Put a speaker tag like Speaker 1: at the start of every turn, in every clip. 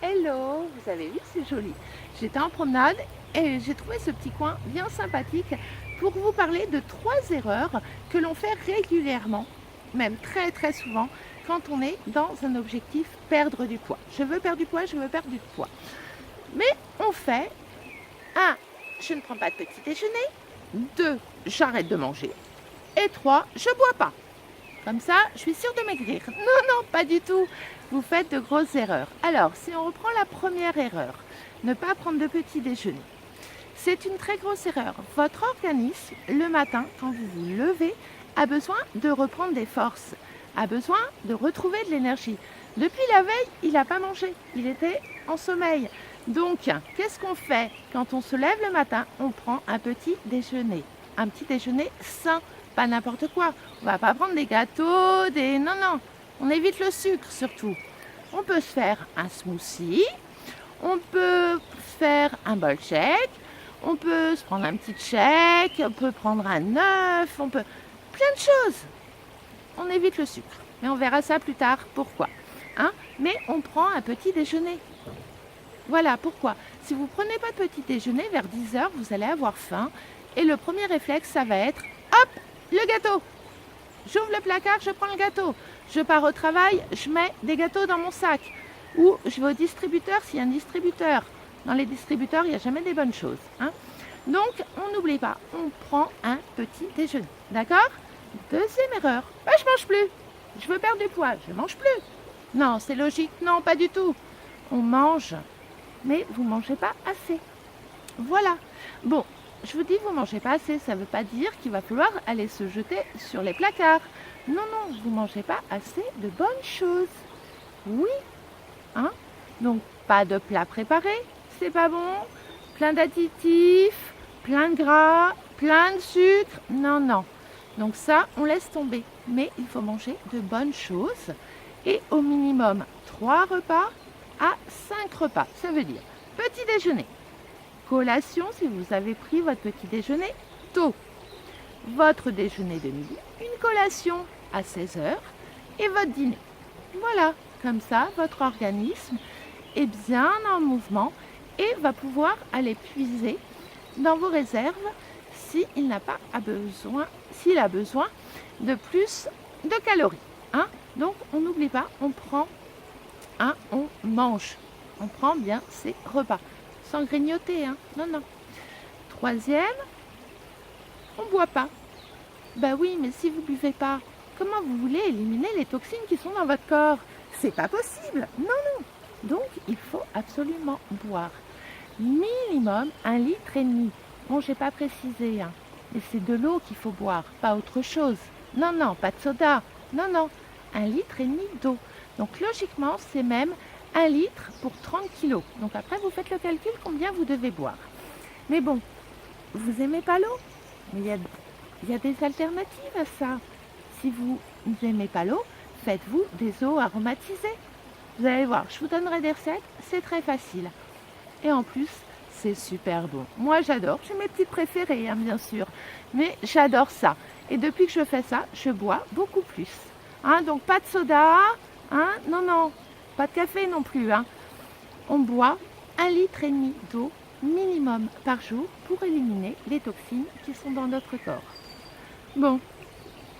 Speaker 1: Hello, vous avez vu, c'est joli. J'étais en promenade et j'ai trouvé ce petit coin bien sympathique pour vous parler de 3 erreurs que l'on fait régulièrement, même très très souvent, quand on est dans un objectif perdre du poids. Je veux perdre du poids, je veux perdre du poids. Mais on fait 1. Je ne prends pas de petit déjeuner. 2. J'arrête de manger. Et 3. Je bois pas. Comme ça, je suis sûre de maigrir. Non, non, pas du tout. Vous faites de grosses erreurs. Alors, si on reprend la première erreur, ne pas prendre de petit déjeuner. C'est une très grosse erreur. Votre organisme, le matin, quand vous vous levez, a besoin de reprendre des forces, a besoin de retrouver de l'énergie. Depuis la veille, il n'a pas mangé. Il était en sommeil. Donc, qu'est-ce qu'on fait quand on se lève le matin? On prend un petit déjeuner. Un petit déjeuner sain. Pas n'importe quoi. On va pas prendre des gâteaux, des... Non, non. On évite le sucre surtout. On peut se faire un smoothie. On peut faire un bol shake. On peut se prendre un petit shake. On peut prendre un œuf. On peut... Plein de choses. On évite le sucre. Mais on verra ça plus tard. Pourquoi hein? Mais on prend un petit déjeuner. Voilà pourquoi. Si vous ne prenez pas de petit déjeuner, vers 10h, vous allez avoir faim. Et le premier réflexe, ça va être... Hop, le gâteau. J'ouvre le placard, je prends le gâteau. Je pars au travail, je mets des gâteaux dans mon sac. Ou je vais au distributeur s'il y a un distributeur. Dans les distributeurs, il n'y a jamais des bonnes choses. Hein. Donc, on n'oublie pas, on prend un petit déjeuner. D'accord? Deuxième erreur, je mange plus. Je veux perdre du poids, je mange plus. Non, c'est logique, non, pas du tout. On mange, mais vous ne mangez pas assez. Voilà. Bon, je vous dis, vous ne mangez pas assez, ça ne veut pas dire qu'il va falloir aller se jeter sur les placards. Non, non, vous ne mangez pas assez de bonnes choses. Oui, hein? Donc, pas de plat préparé, c'est pas bon. Plein d'additifs, plein de gras, plein de sucre. Non, non. Donc ça, on laisse tomber. Mais il faut manger de bonnes choses. Et au minimum 3 repas à 5 repas. Ça veut dire petit déjeuner. Collation, si vous avez pris votre petit déjeuner tôt. Votre déjeuner de midi, une collation à 16h et votre dîner. Voilà, comme ça, votre organisme est bien en mouvement et va pouvoir aller puiser dans vos réserves s'il a besoin de plus de calories. Hein? Donc, on n'oublie pas, on prend, on mange. On prend bien ses repas. Sans grignoter, hein? Non, non. Troisième, on ne boit pas. Ben oui, mais si vous ne buvez pas, comment vous voulez éliminer les toxines qui sont dans votre corps? C'est pas possible. Non, non. Donc, il faut absolument boire. Minimum 1,5 litre. Bon, j'ai pas précisé, hein. Mais c'est de l'eau qu'il faut boire, pas autre chose. Non, non, pas de soda. Non, non. 1,5 litre d'eau. Donc, logiquement, c'est même 1 litre pour 30 kilos. Donc après, vous faites le calcul combien vous devez boire. Mais bon, vous n'aimez pas l'eau? Mais il y a des alternatives à ça. Si vous n'aimez pas l'eau, faites-vous des eaux aromatisées. Vous allez voir, je vous donnerai des recettes, c'est très facile. Et en plus, c'est super bon. Moi, j'adore. J'ai mes petites préférées, hein, bien sûr. Mais j'adore ça. Et depuis que je fais ça, je bois beaucoup plus. Hein, donc pas de soda. Hein, non, non. Pas de café non plus. Hein. On boit 1,5 litre d'eau minimum par jour pour éliminer les toxines qui sont dans notre corps. Bon,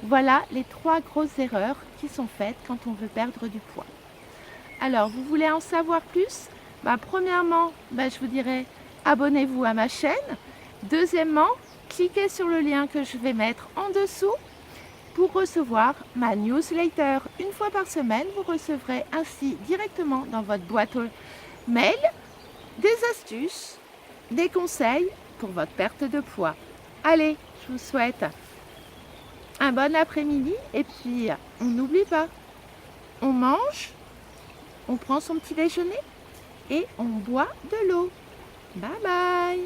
Speaker 1: voilà les 3 grosses erreurs qui sont faites quand on veut perdre du poids. Alors, vous voulez en savoir plus? Premièrement, je vous dirais abonnez-vous à ma chaîne. Deuxièmement, cliquez sur le lien que je vais mettre en dessous pour recevoir ma newsletter. Une fois par semaine, vous recevrez ainsi directement dans votre boîte mail des astuces, des conseils pour votre perte de poids. Allez, je vous souhaite un bon après-midi et puis on n'oublie pas, on mange, on prend son petit déjeuner et on boit de l'eau. Bye bye!